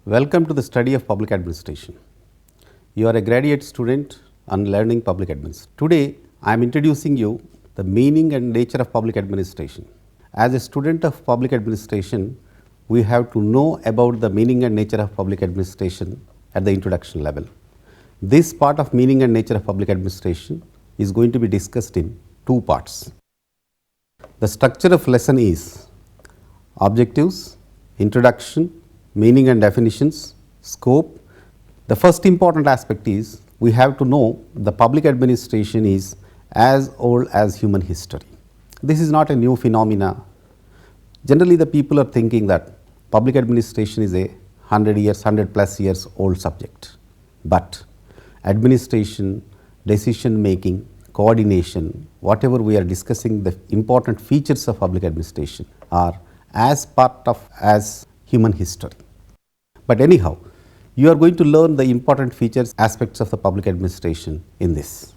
Welcome to the study of public administration. You are a graduate student on learning public administration. Today, I am introducing you the meaning and nature of public administration. As a student of public administration, we have to know about the meaning and nature of public administration at the introduction level. This part of meaning and nature of public administration is going to be discussed in two parts. The structure of lesson is objectives, introduction, meaning and definitions, scope. The first important aspect is we have to know the public administration is as old as human history. This is not a new phenomena. Generally, the people are thinking that public administration is a 100 years, 100 plus years old subject. But administration, decision making, coordination, whatever we are discussing, the important features of public administration are as human history. But anyhow, you are going to learn the important features, aspects of the public administration in this.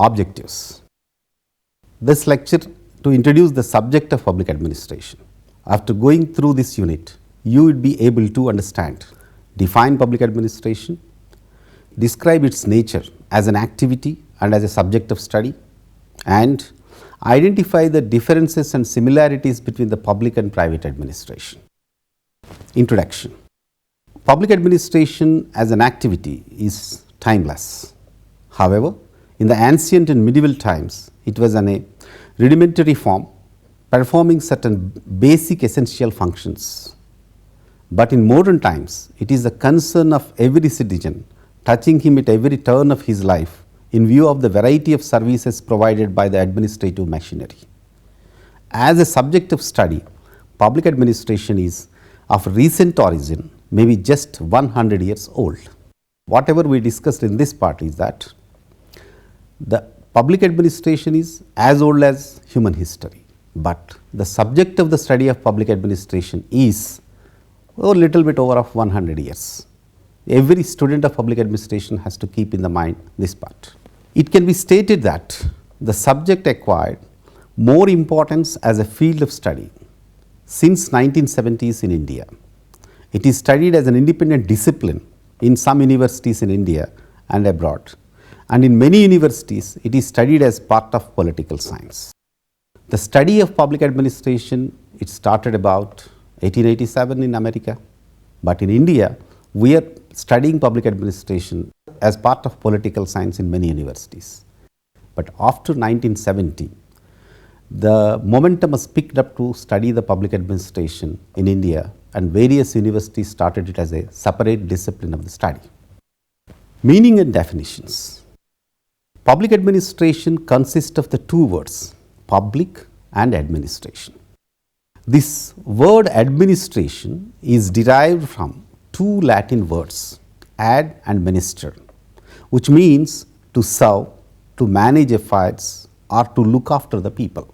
Objectives. This lecture to introduce the subject of public administration. After going through this unit, you would be able to understand, define public administration, describe its nature as an activity and as a subject of study, and identify the differences and similarities between the public and private administration. Introduction. Public administration as an activity is timeless. However, in the ancient and medieval times, it was a rudimentary form performing certain basic essential functions. But in modern times, it is the concern of every citizen, touching him at every turn of his life in view of the variety of services provided by the administrative machinery. As a subject of study, public administration is of recent origin, maybe just 100 years old. Whatever we discussed in this part is that the public administration is as old as human history, but the subject of the study of public administration is a little bit over of 100 years. Every student of public administration has to keep in the mind this part. It can be stated that the subject acquired more importance as a field of study since 1970s in India. It is studied as an independent discipline in some universities in India and abroad, and in many universities it is studied as part of political science. The study of public administration, it started about 1887 in America, but in India we are studying public administration as part of political science in many universities. But after 1970, the momentum was picked up to study the public administration in India, and various universities started it as a separate discipline of the study. Meaning and definitions. Public administration consists of the two words, public and administration. This word administration is derived from two Latin words, ad and minister, which means to serve, to manage affairs, or to look after the people.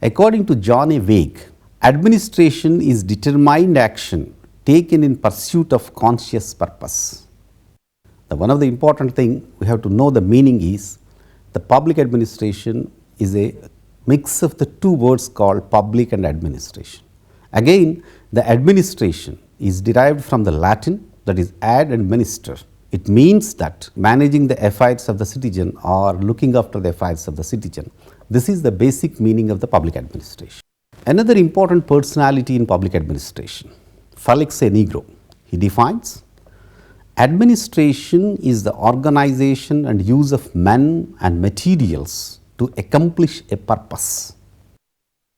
According to John A. Wake, administration is determined action taken in pursuit of conscious purpose. One of the important things we have to know the meaning is the public administration is a mix of the two words called public and administration. Again, the administration is derived from the Latin, that is ad and minister. It means that managing the affairs of the citizen or looking after the affairs of the citizen. This is the basic meaning of the public administration. Another important personality in public administration, Felix A. Negro, he defines, administration is the organization and use of men and materials to accomplish a purpose.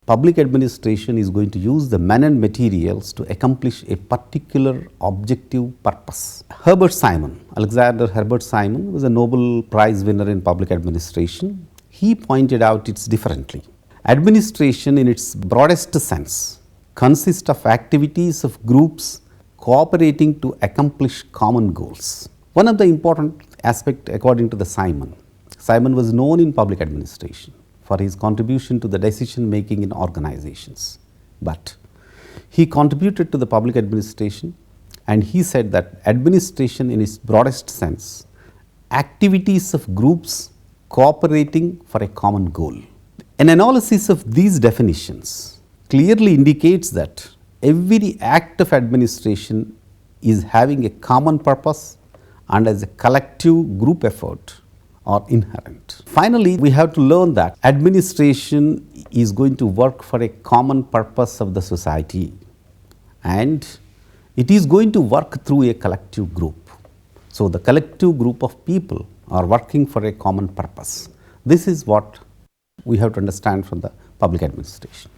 Public administration is going to use the men and materials to accomplish a particular objective purpose. Herbert Simon, Alexander Herbert Simon, was a Nobel Prize winner in public administration. He pointed out it differently. Administration in its broadest sense consists of activities of groups cooperating to accomplish common goals. One of the important aspects according to the Simon was known in public administration for his contribution to the decision making in organizations. But he contributed to the public administration and he said that administration in its broadest sense, activities of groups cooperating for a common goal. An analysis of these definitions clearly indicates that every act of administration is having a common purpose and as a collective group effort are inherent. Finally, we have to learn that administration is going to work for a common purpose of the society and it is going to work through a collective group. So, the collective group of people are working for a common purpose. This is what we have to understand from the public administration.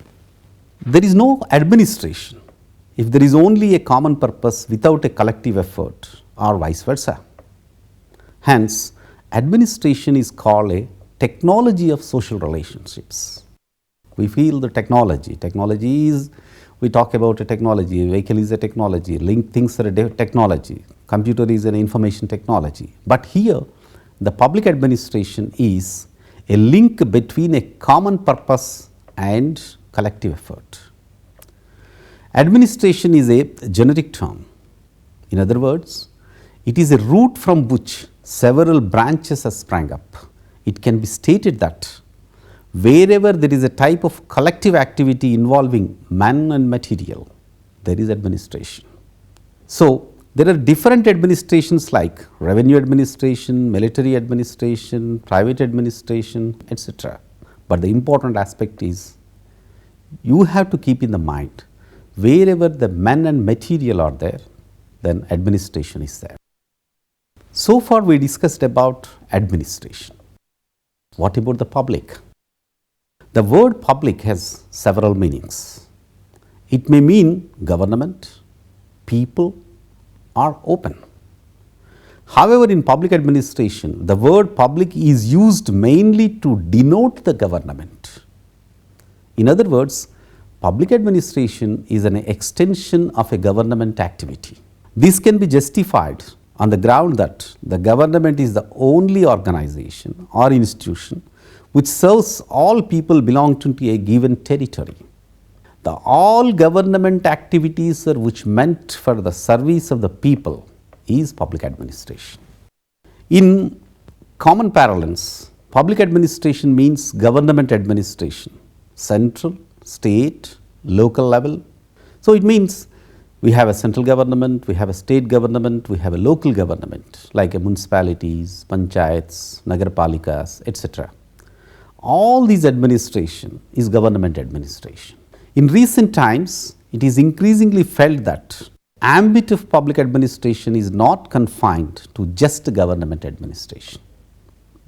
There is no administration if there is only a common purpose without a collective effort or vice versa. Hence, administration is called a technology of social relationships. We feel the technology is, we talk about a technology, a vehicle is a technology, link things are a technology, computer is an information technology. But here the public administration is a link between a common purpose and collective effort. Administration is a generic term. In other words, it is a root from which several branches have sprang up. It can be stated that wherever there is a type of collective activity involving man and material, there is administration. So, there are different administrations like revenue administration, military administration, private administration, etc. But the important aspect is you have to keep in the mind wherever the man and material are there, then administration is there. So far we discussed about administration. What about the public? The word public has several meanings. It may mean government, people, or open. However, in public administration, the word public is used mainly to denote the government. In other words, public administration is an extension of a government activity. This can be justified on the ground that the government is the only organization or institution which serves all people belonging to a given territory. The all government activities are which meant for the service of the people is public administration. In common parlance, public administration means government administration, central, state, local level. So, it means we have a central government, we have a state government, we have a local government like municipalities, panchayats, nagarpalikas, etc. All these administration is government administration. In recent times, it is increasingly felt that ambit of public administration is not confined to just government administration.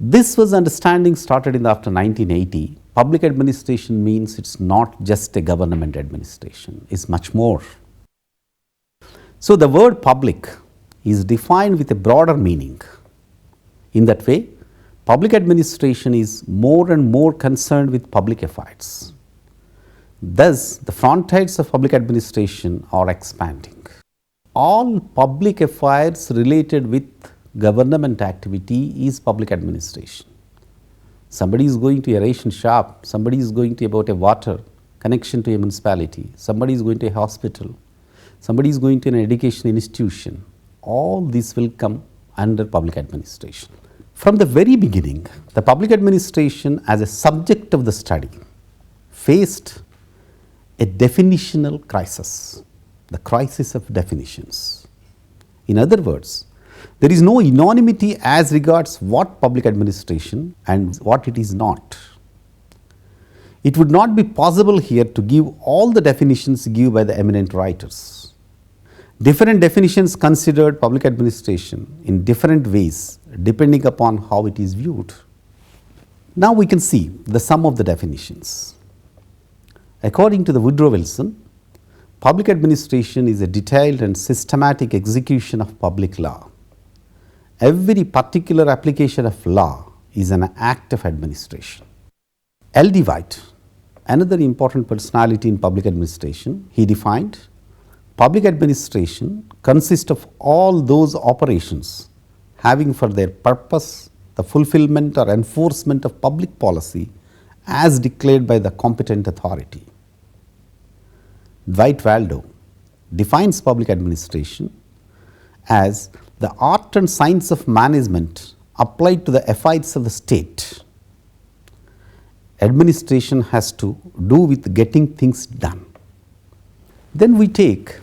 This was understanding started in after 1980. Public administration means it's not just a government administration, it's much more. So, the word public is defined with a broader meaning. In that way, public administration is more and more concerned with public affairs. Thus, the frontiers of public administration are expanding. All public affairs related with government activity is public administration. Somebody is going to a ration shop, somebody is going to about a water connection to a municipality, somebody is going to a hospital, somebody is going to an education institution. All this will come under public administration. From the very beginning, the public administration as a subject of the study faced a definitional crisis, the crisis of definitions. In other words, there is no unanimity as regards what public administration and what it is not. It would not be possible here to give all the definitions given by the eminent writers. Different definitions considered public administration in different ways depending upon how it is viewed. Now we can see the sum of the definitions. According to the Woodrow Wilson, public administration is a detailed and systematic execution of public law. Every particular application of law is an act of administration. L.D. White, another important personality in public administration, he defined public administration consists of all those operations having for their purpose the fulfillment or enforcement of public policy as declared by the competent authority. Dwight Waldo defines public administration as the art and science of management applied to the affairs of the state. Administration has to do with getting things done. Then we take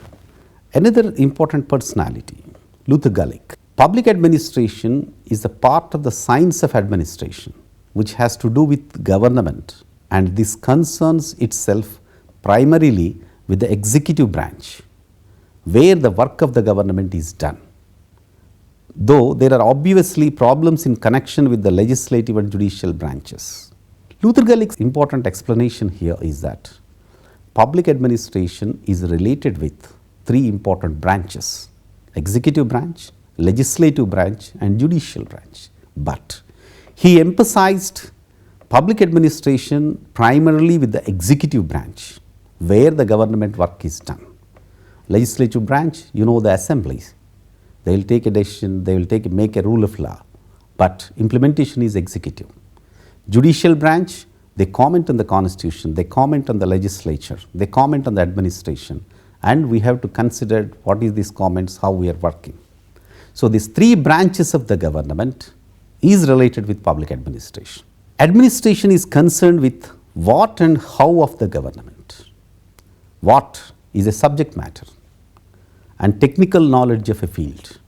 Another important personality, Luther Gulick. Public administration is a part of the science of administration which has to do with government, and this concerns itself primarily with the executive branch, where the work of the government is done. Though there are obviously problems in connection with the legislative and judicial branches. Luther Gulick's important explanation here is that public administration is related with three important branches: executive branch, legislative branch and judicial branch. But he emphasized public administration primarily with the executive branch, where the government work is done. Legislative branch, you know, the assemblies, they will take a decision, they will make a rule of law, but implementation is executive. Judicial branch, they comment on the constitution, they comment on the legislature, they comment on the administration, and we have to consider what is these comments, how we are working. So these three branches of the government is related with public administration. Administration is concerned with what and how of the government. What is a subject matter and technical knowledge of a field,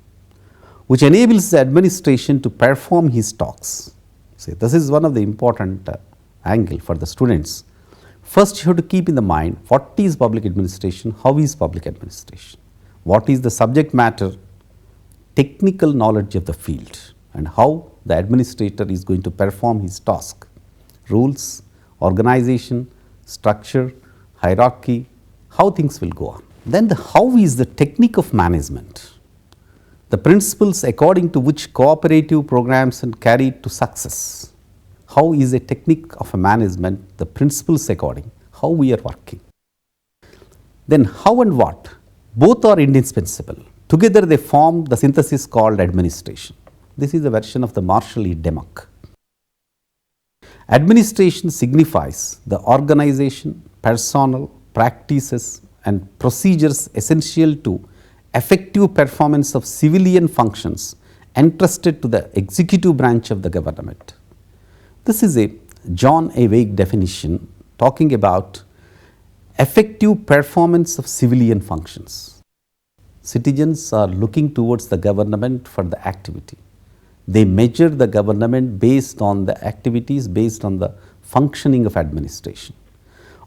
which enables the administration to perform his tasks. See, this is one of the important angle for the students. First, you have to keep in the mind what is public administration, how is public administration, what is the subject matter, technical knowledge of the field, and how the administrator is going to perform his task, rules, organization, structure, hierarchy, how things will go on. Then the how is the technique of management, the principles according to which cooperative programs are carried to success. How is a technique of a management, the principles according, how we are working. Then how and what, both are indispensable. Together they form the synthesis called administration. This is a version of the Marshall E. Demuck. Administration signifies the organization, personnel, practices and procedures essential to effective performance of civilian functions entrusted to the executive branch of the government. This is a John A. Wake definition talking about effective performance of civilian functions. Citizens are looking towards the government for the activity. They measure the government based on the activities, based on the functioning of administration.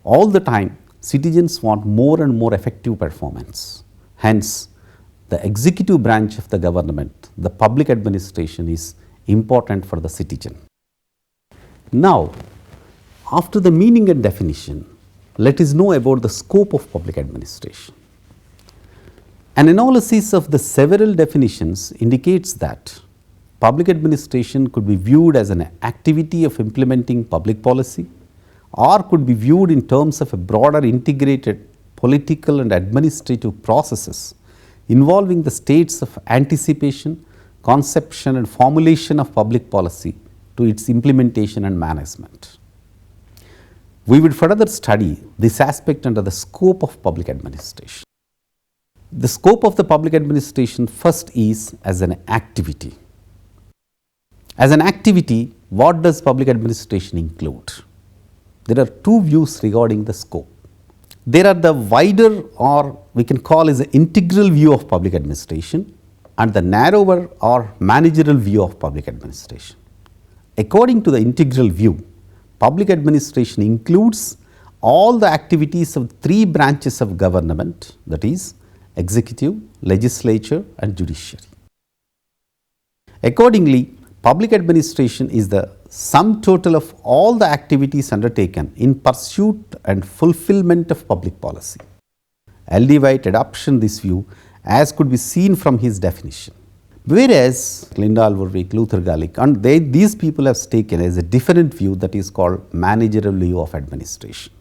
All the time, citizens want more and more effective performance. Hence, the executive branch of the government, the public administration, is important for the citizen. Now, after the meaning and definition, let us know about the scope of public administration. An analysis of the several definitions indicates that public administration could be viewed as an activity of implementing public policy, or could be viewed in terms of a broader integrated political and administrative processes involving the states of anticipation, conception and formulation of public policy to its implementation and management. We will further study this aspect under the scope of public administration. The scope of the public administration first is as an activity. As an activity, what does public administration include? There are two views regarding the scope. There are the wider, or we can call as an integral view of public administration, and the narrower or managerial view of public administration. According to the integral view, public administration includes all the activities of three branches of government, that is, executive, legislature and judiciary. Accordingly, public administration is the sum total of all the activities undertaken in pursuit and fulfillment of public policy. L.D. White adoption this view, as could be seen from his definition. Whereas Lyndall Warwick, Luther Gulick, and these people have taken as a different view, that is called managerial view of administration.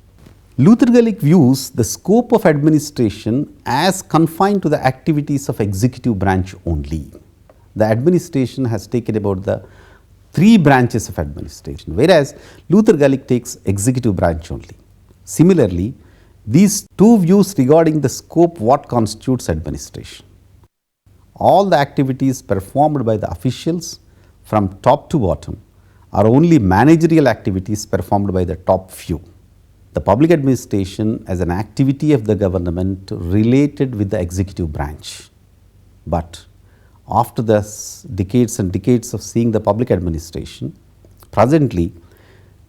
Luther Gulick views the scope of administration as confined to the activities of executive branch only. The administration has taken about the three branches of administration, whereas Luther Gulick takes executive branch only. Similarly, these two views regarding the scope what constitutes administration. All the activities performed by the officials from top to bottom are only managerial activities performed by the top few. the public administration as an activity of the government related with the executive branch. But after the decades and decades of seeing the public administration, presently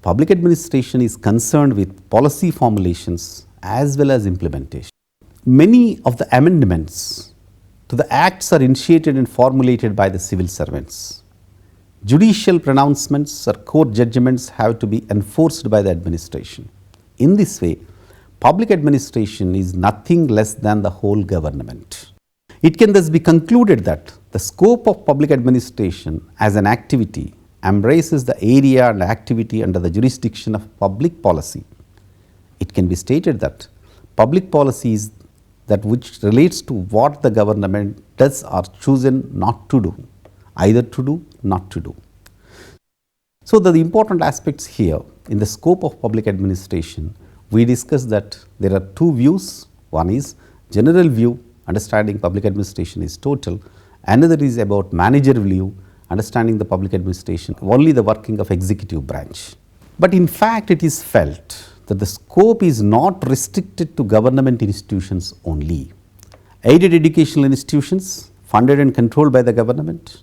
public administration is concerned with policy formulations as well as implementation. Many of the amendments to the acts are initiated and formulated by the civil servants. Judicial pronouncements or court judgments have to be enforced by the administration. In this way, public administration is nothing less than the whole government. It can thus be concluded that the scope of public administration as an activity embraces the area and activity under the jurisdiction of public policy. It can be stated that public policy is that which relates to what the government does or chosen not to do, either to do, not to do. So, the important aspects here in the scope of public administration, we discussed that there are two views. One is general view, understanding public administration is total. Another is about managerial view, understanding the public administration, only the working of executive branch. But in fact, it is felt that the scope is not restricted to government institutions only. Aided educational institutions funded and controlled by the government,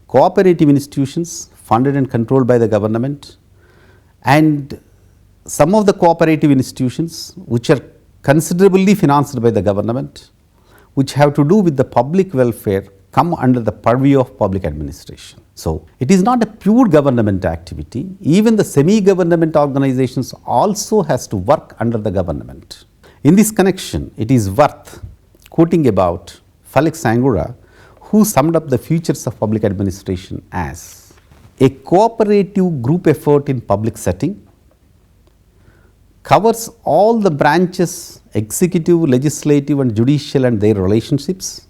cooperative institutions funded and controlled by the government, and some of the cooperative institutions which are considerably financed by the government, which have to do with the public welfare, come under the purview of public administration. So, it is not a pure government activity. Even the semi-government organizations also has to work under the government. In this connection, it is worth quoting about Felix Angura, who summed up the features of public administration as a cooperative group effort in public setting, covers all the branches, executive, legislative and judicial and their relationships,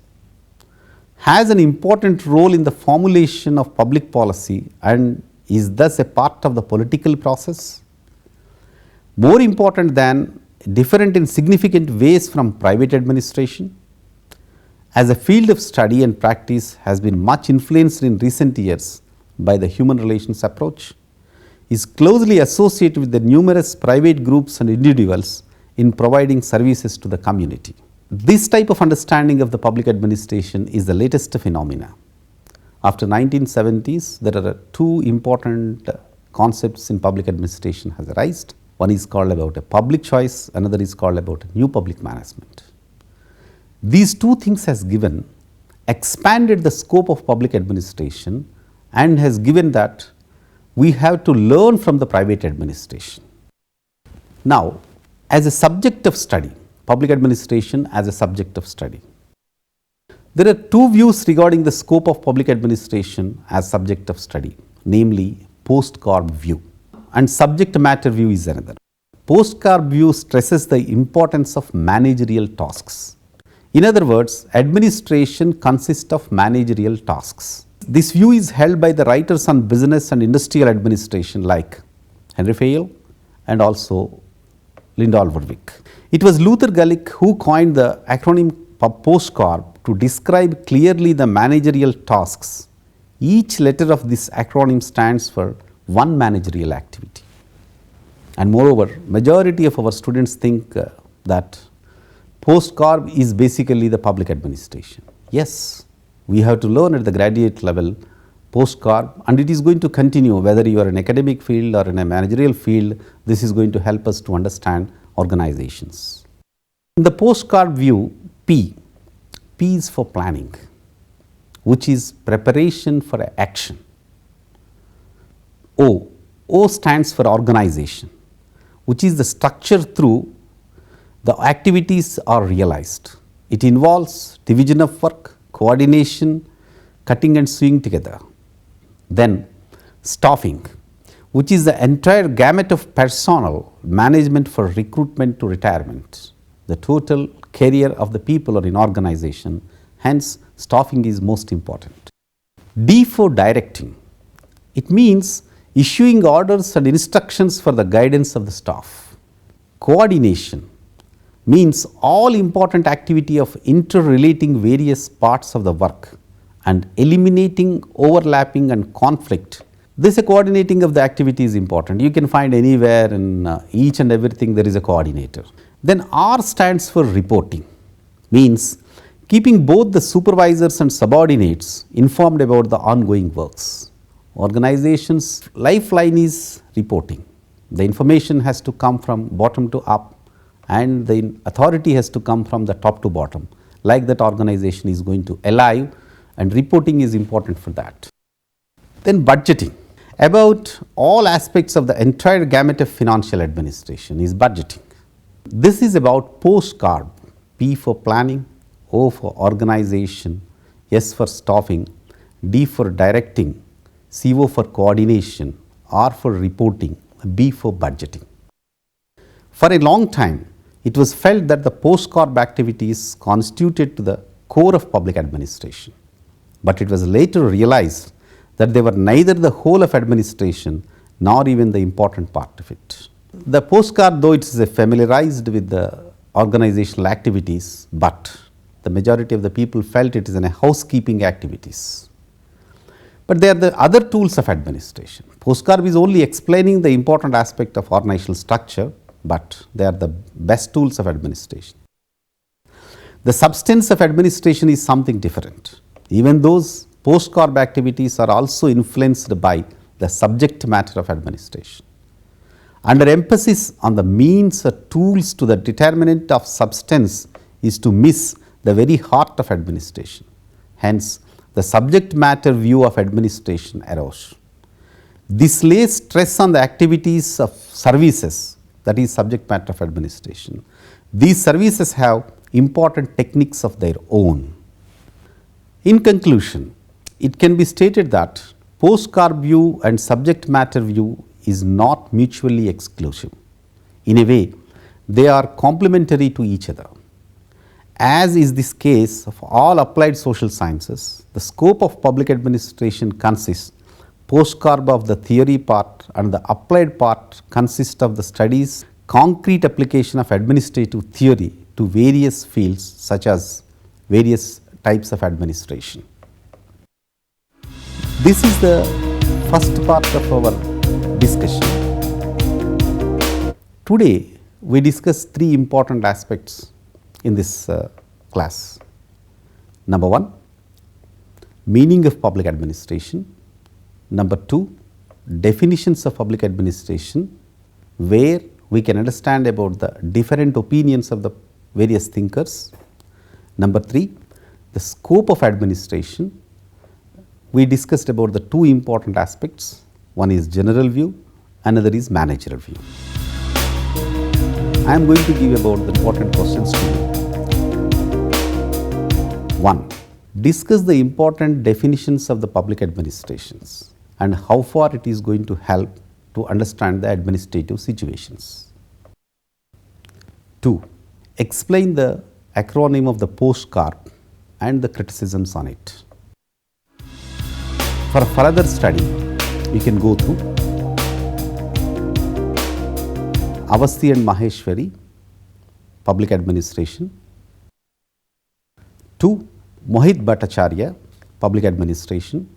has an important role in the formulation of public policy and is thus a part of the political process. More important than, different in significant ways from private administration. As a field of study and practice has been much influenced in recent years by the human relations approach, is closely associated with the numerous private groups and individuals in providing services to the community. This type of understanding of the public administration is the latest phenomena. After 1970s, there are two important concepts in public administration has arisen. One is called about a public choice, another is called about new public management. These two things has expanded the scope of public administration and has given that we have to learn from the private administration. Now, as a subject of study, public administration as a subject of study, there are two views regarding the scope of public administration as subject of study, namely post-CARB view and subject matter view is another. Post-CARB view stresses the importance of managerial tasks. In other words, administration consists of managerial tasks. This view is held by the writers on business and industrial administration like Henry Fayol and also Lyndall Woodwick. It was Luther Gulick who coined the acronym post-CARB to describe clearly the managerial tasks. Each letter of this acronym stands for one managerial activity. And moreover, majority of our students think that post-CARB is basically the public administration. Yes, we have to learn at the graduate level post-CARB, and it is going to continue whether you are in academic field or in a managerial field. This is going to help us to understand organizations. In the post-CARB view, P is for planning, which is preparation for action. O stands for organization, which is the structure through the activities are realized. It involves division of work, coordination, cutting and sewing together. Then staffing, which is the entire gamut of personnel management for recruitment to retirement, the total career of the people or in organization. Hence, staffing is most important. D for directing. It means issuing orders and instructions for the guidance of the staff. Coordination means all important activity of interrelating various parts of the work and eliminating overlapping and conflict This coordinating of the activity is important. You can find anywhere in each and everything there is a coordinator. Then R stands for reporting, means keeping both the supervisors and subordinates informed about the ongoing works. Organization's lifeline is reporting. The information has to come from bottom to up and the authority has to come from the top to bottom, like that organization is going to alive, and reporting is important for that. Then budgeting. About all aspects of the entire gamut of financial administration is budgeting. This is about postcard, P for planning, O for organization, S for staffing, D for directing, CO for coordination, R for reporting, B for budgeting. For a long time, it was felt that the postcard activities constituted to the core of public administration, but it was later realized that they were neither the whole of administration nor even the important part of it. The postcard, though it is familiarized with the organizational activities, but the majority of the people felt it is in a housekeeping activities. But they are the other tools of administration. Postcard is only explaining the important aspect of organizational structure, but they are the best tools of administration. The substance of administration is something different. Even those postcard activities are also influenced by the subject matter of administration. Under emphasis on the means or tools to the determinant of substance is to miss the very heart of administration. Hence, the subject matter view of administration arose. This lays stress on the activities of services, that is subject matter of administration. These services have important techniques of their own. In conclusion, it can be stated that postcard view and subject matter view is not mutually exclusive. In a way, they are complementary to each other. As is this case of all applied social sciences, the scope of public administration consists postcard of the theory part and the applied part consists of the studies concrete application of administrative theory to various fields such as various types of administration. This is the first part of our discussion. Today we discuss three important aspects in this class. Number one, meaning of public administration. Number two, definitions of public administration, where we can understand about the different opinions of the various thinkers. Number three, the scope of administration. We discussed about the two important aspects. One is general view, another is managerial view. I am going to give about the important questions to you. 1. Discuss the important definitions of the public administrations and how far it is going to help to understand the administrative situations. 2. Explain the acronym of the postcard and the criticisms on it. For further study, you can go through Avasthi and Maheshwari, Public Administration. 2. Mohit Bhattacharya, Public Administration.